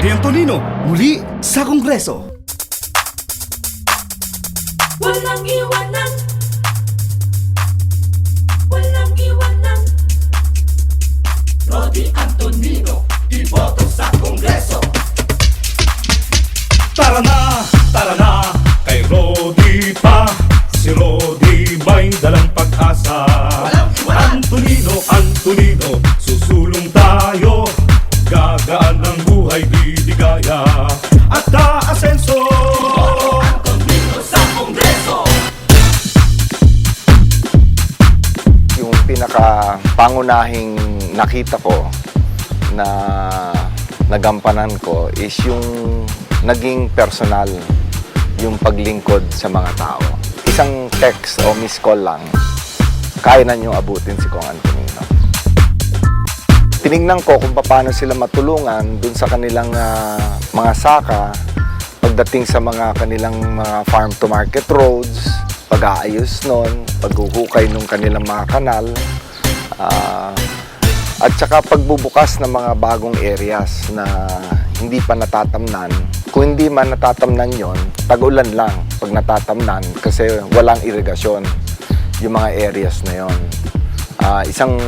Rodi Antonino, muli sa Kongreso. Walang iwanan. Walang iwanan. Rodi Antonino, iboto sa Kongreso. Tara na, kay Rodi pa. Si Rodi may dalang pag-asa. Antonino, Antonino, susulong tayo. Gagaan ng buhay, biligaya at aasenso. Antonino sa Kongreso. Yung pinaka-pangunahing nakita ko na nagampanan ko is yung naging personal, yung paglingkod sa mga tao. Isang text o missed call lang, kaya na niyong abutin si Kong Antonino. Tinignan ko kung paano sila matulungan dun sa kanilang mga saka pagdating sa mga kanilang mga farm-to-market roads, pag-aayos nun, paghuhukay ng kanilang mga kanal, at saka pagbubukas ng mga bagong areas na hindi pa natatamnan. Kung hindi man natatamnan yon, tag-ulan lang pag natatamnan kasi walang irigasyon yung mga areas na yon. Isang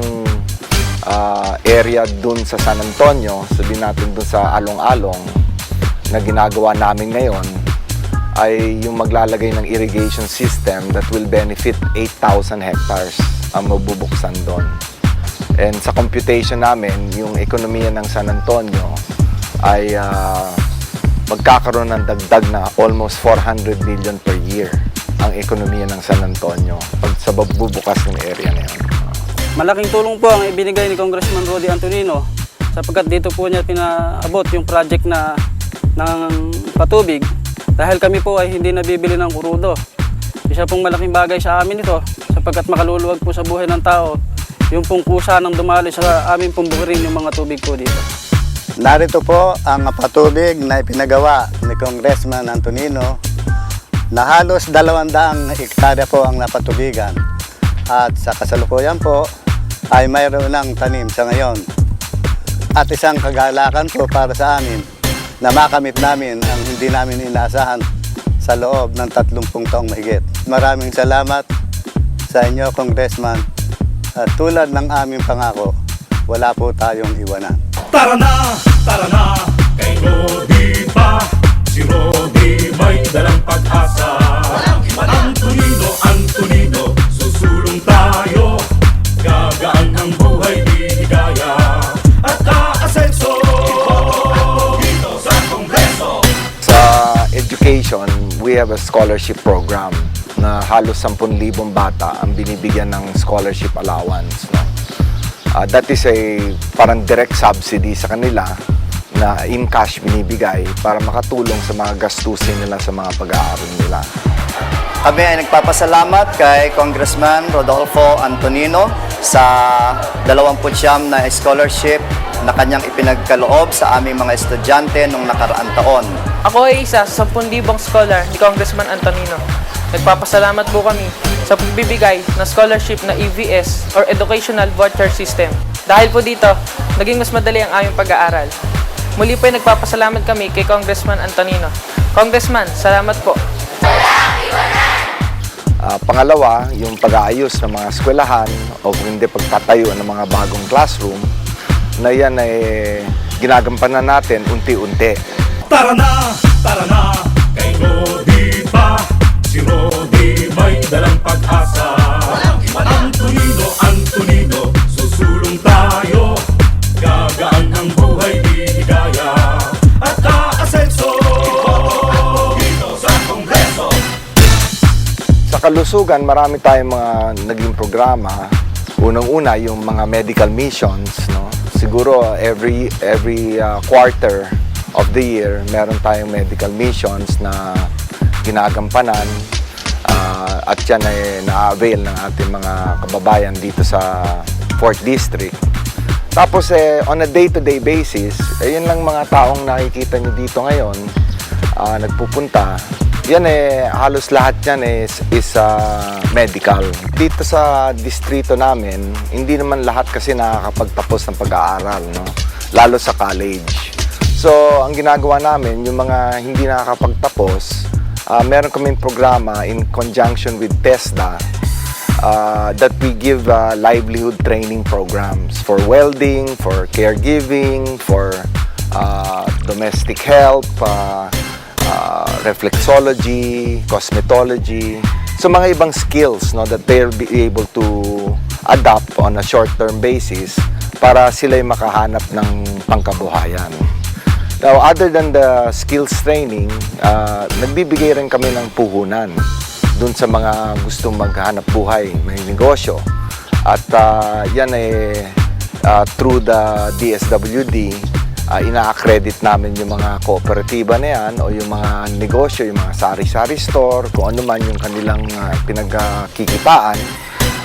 area dun sa San Antonio, sabihin natin dun sa Along-Along na ginagawa namin ngayon ay yung maglalagay ng irrigation system that will benefit 8,000 hectares ang mabubuksan doon. And sa computation namin, yung ekonomiya ng San Antonio ay magkakaroon ng dagdag na almost 400 billion per year ang ekonomiya ng San Antonio pag sa bubukas ng area na yun. Malaking tulong po ang ibinigay ni Congressman Rodi Antonino sapagkat dito po niya pinaabot yung project na ng patubig dahil kami po ay hindi nabibili ng kurudo. Isa pong malaking bagay sa amin ito sapagkat makaluluwag po sa buhay ng tao yung pong kusa ng dumali sa aming pong bukirin yung mga tubig po dito. Narito po ang patubig na ipinagawa ni Congressman Antonino na halos 200 hektarya po ang napatubigan. At sa kasalukuyan po ay mayroon ng tanim sa ngayon. At isang kagalakan po para sa amin na makamit namin ang hindi namin inaasahan sa loob ng 30 taong mahigit. Maraming salamat sa inyo, Congressman. At tulad ng aming pangako, wala po tayong iwanan. Tara na, kay Rodi pa. Si Rodi may dalang pag-asa. Antonino, Antonino, susulong tayo. Gagaan ng buhay, biligaya at aasenso. Dito sa Kongreso. Sa education, we have a scholarship program na halos 10,000 bata ang binibigyan ng scholarship allowance. No? That is a parang direct subsidy sa kanila na in cash binibigay para makatulong sa mga gastusin nila sa mga pag-aaral nila. Kami ay nagpapasalamat kay Congressman Rodolfo Antonino sa 29 na scholarship na kanyang ipinagkaloob sa aming mga estudyante nung nakaraang taon. Ako ay isa sa 10,000 scholar ni Congressman Antonino. Nagpapasalamat po kami sa pagbibigay ng scholarship na EVS or Educational Voucher System. Dahil po dito, naging mas madali ang aming pag-aaral. Muli po ay nagpapasalamat kami kay Congressman Antonino. Congressman, salamat po. Pangalawa, yung pag-aayos ng mga eskwelahan o kung hindi pagtatayo ng mga bagong classroom na yan ay ginagampanan natin unti-unti. Tara na, kay Rodi pa. Si Rodi may dalang pag-asa. Antonino, Antonino, susulong tayo. Gagaan ng buhay, biligaya at aasenso. Dito sa Kongreso. Sa kalusugan, marami tayong mga naging programa. Unang-una, yung mga medical missions. No? Siguro, every quarter of the year, meron tayong medical missions na ginagampanan. At yan ay na-avail ng ating mga kababayan dito sa 4th District. Tapos, on a day-to-day basis, yun lang mga taong nakikita nyo dito ngayon, nagpupunta. Yan halos lahat yan is medical. Dito sa distrito namin, hindi naman lahat kasi nakakapagtapos ng pag-aaral, no? Lalo sa college. So, ang ginagawa namin, yung mga hindi nakakapagtapos, meron kaming programa in conjunction with TESDA that we give livelihood training programs for welding, for caregiving, for domestic help, reflexology, cosmetology. So mga ibang skills that they'll be able to adapt on a short-term basis para sila'y makahanap ng pangkabuhayan. Now, other than the skills training, nagbibigay rin kami ng puhunan dun sa mga gustong maghanap buhay, may negosyo. At yan through the DSWD, ina-accredit namin yung mga kooperatiba na yan o yung mga negosyo, yung mga sari-sari store, kung ano man yung kanilang pinagkikitaan.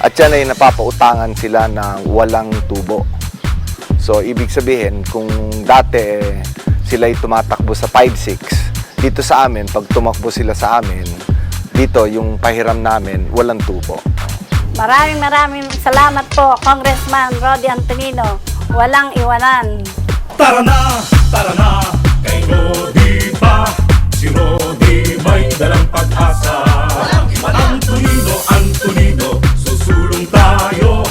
At yan ay napapautangan sila na walang tubo. So, ibig sabihin, kung dati sila'y tumatakbo sa 5-6, dito sa amin, pag tumakbo sila sa amin, dito yung pahiram namin, walang tubo. Maraming salamat po, Congressman Rody Antonino. Walang iwanan. Tara na, kay Rody pa. Si Rody may dalang pag-asa. Antonino, susulong tayo.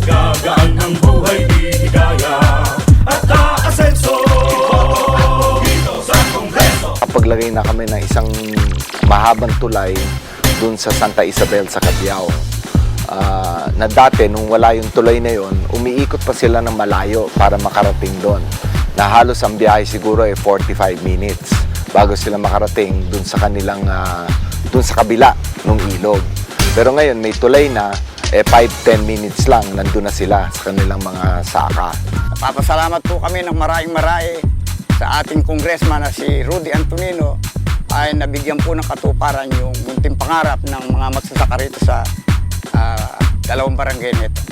Gagaan ang buhay, di higaya. At aasenso dito sa Kongreso. Paglagay na kami ng isang mahabang tulay dun sa Santa Isabel sa Cabiao. Na dati, nung wala yung tulay na yon, umiikot pa sila ng malayo para makarating doon. Na halos ang biyahe siguro 45 minutes bago sila makarating dun sa kanilang, dun sa kabila ng ilog. Pero ngayon, may tulay na, 5-10 minutes lang, nandun na sila sa kanilang mga saka. Papasalamat po kami ng maraming sa ating congressman na si Rody Antonino ay nabigyan po ng katuparan yung munting pangarap ng mga magsasaka rito sa dalawang barangay nito.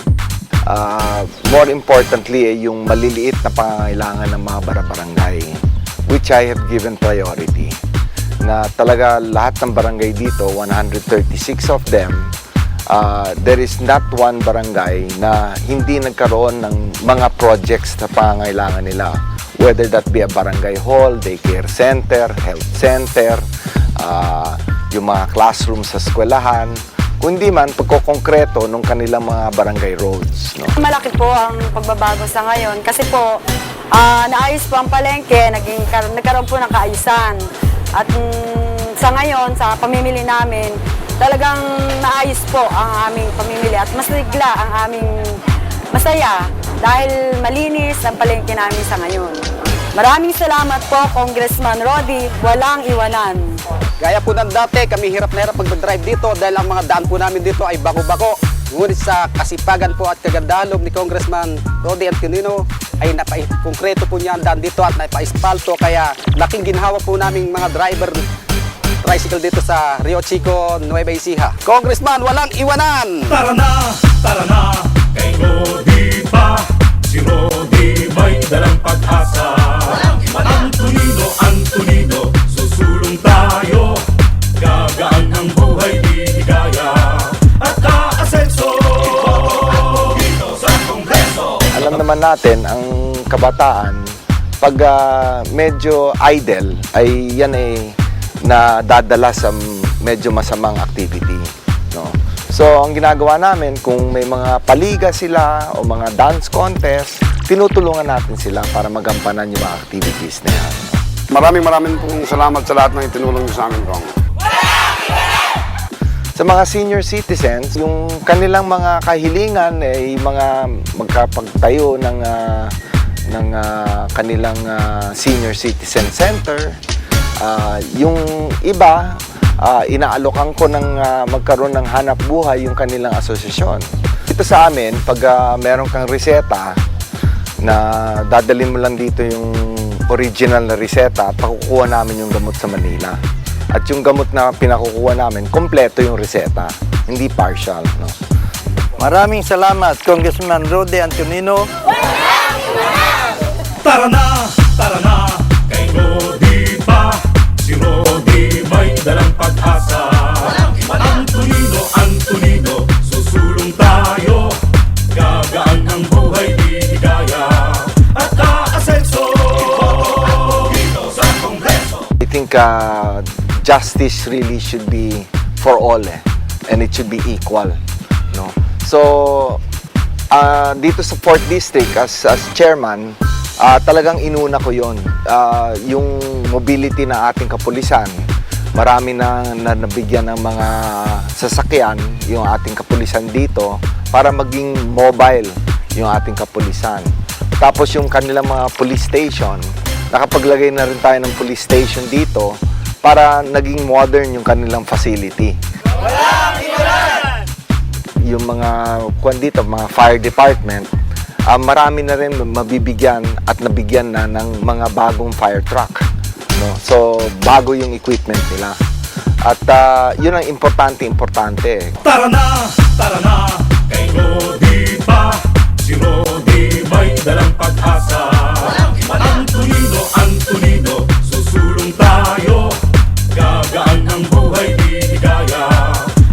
More importantly, yung maliliit na pangangailangan ng mga barangay, which I have given priority. Na talaga lahat ng barangay dito, 136 of them, there is not one barangay na hindi nagkaroon ng mga projects na pangangailangan nila. Whether that be a barangay hall, daycare center, health center, yung mga classrooms sa eskwelahan, kundi man pagkokongkreto ng kanilang mga barangay roads. No? Malaki po ang pagbabago sa ngayon kasi po naayos po ang palengke, nagkaroon po ng kaayusan. At sa ngayon, sa pamimili namin, talagang naayos po ang aming pamimili at mas ligla ang aming masaya dahil malinis ang palengke namin sa ngayon. Maraming salamat po, Congressman Rody, walang iwanan. Gaya po ng dati, kami hirap na hirap mag-drive dito dahil ang mga daan po namin dito ay bako-bako. Ngunit sa kasipagan po at kagandahan ni Congressman Rody Antonino ay napakongkreto po niya ang daan dito at napa-espalto. Kaya laking ginhawa po naming mga driver tricycle dito sa Rio Chico, Nueva Ecija. Congressman, walang iwanan! Tara na, kay Rody pa. Si Rody may dalang pag-asa. Antonino, susulong tayo. Gagaan ang buhay, di higaya. At aasenso dito sa Kongreso. Alam naman natin, ang kabataan, pag medyo idle, ay yan ay nadadala sa medyo masamang activity. No? So, ang ginagawa namin, kung may mga paliga sila o mga dance contest, tinutulungan natin sila para magampanan yung mga activities na yan. Maraming pong salamat sa lahat ng itinulong niyo sa amin, Kong. Sa mga senior citizens, yung kanilang mga kahilingan ay mga magkapagtayo ng kanilang senior citizen center. Yung iba, inaalokan ko ng magkaroon ng hanap buhay yung kanilang asosasyon. Dito sa amin, pag meron kang reseta, na dadalhin mo lang dito yung original na reseta at pakukuha namin yung gamot sa Manila. At yung gamot na pinakukuha namin, kompleto yung reseta, hindi partial. No? Maraming salamat, Congressman Rody Antonino. Tara na, kay Rody pa. Si Rody may dalang pag-asa. Antonino, susulong tayo. Gagaan ang buhay, di higaya. At aasenso think justice really should be for all, and it should be equal, no? So dito sa 4th District as chairman, talagang inuna ko yon, yung mobility ng ating kapulisan. Marami na nabigyan ng mga sasakyan yung ating kapulisan dito para maging mobile yung ating kapulisan. Tapos yung kanilang mga police station, nakapaglagay na rin tayo ng police station dito para naging modern yung kanilang facility. Yung mga dito, mga fire department, marami na rin mabibigyan at nabigyan na ng mga bagong fire truck. No? So, bago yung equipment nila. At yun ang importante. Tara na, kay Rodi pa. Si Rodi may dalang pag-asa. Antonino, susulong tayo. Gagaan ang buhay, bibigaya.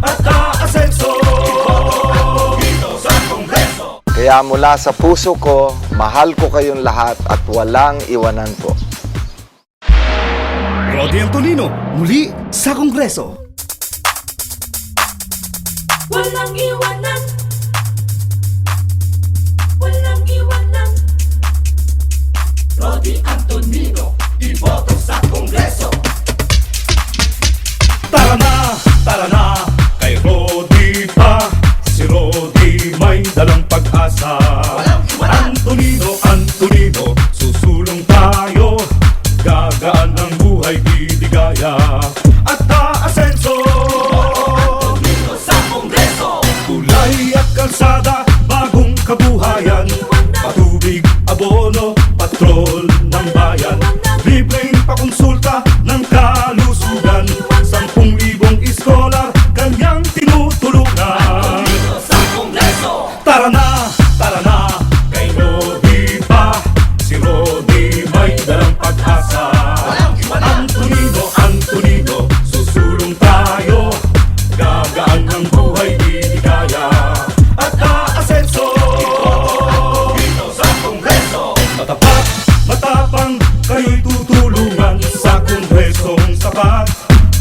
At aasenso dito sa Kongreso. Kaya mula sa puso ko, mahal ko kayong lahat at walang iwanan po. Rodi Antonino, muli sa Kongreso. Walang iwanan. Walang iwanan. Rodi Antonino, iboto sa Kongreso. Tara na, kay Rodi pa. Si Rodi may dalang pag-asa. Antonino, susulong tayo. Gagaan ang buhay, bibigaya. At aasenso Sa Kongreso. Kulay at kalsada, bagong kabuhayan. Patubig, abono, patrol ng bayan. Libreng pakonsulta ng kalusugan. 10,000 iskolar, kanyang tinutulungan. Sa Kongreso. Tara na, kay Rodi pa. Si Rodi may dalang pag-asa. Antonino, susulong tayo. Gagaan ang buhay, bibigaya. At aasenso Dito sa Kongreso. matapat, matapang, kayo'y tutulungan. Sa Kongresong sapat,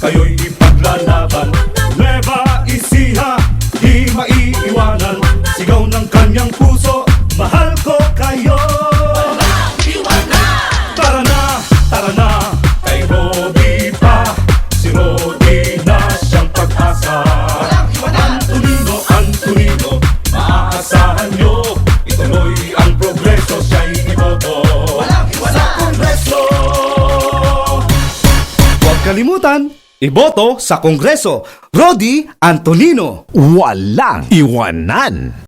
kayo'y ipaglalaban. Nueva Ecija, di maiiwanan. Sigaw ng kanyang puso, mahal ko kayo. Tara na, kay Rodi pa. Si Rodi na siyang pag-asa. Antonino, maaasahan nyo. Ituloy ang progreso, siya'y iboto sa Kongreso. Huwag kalimutan, iboto sa Kongreso. Rodi Antonino. Walang iwanan.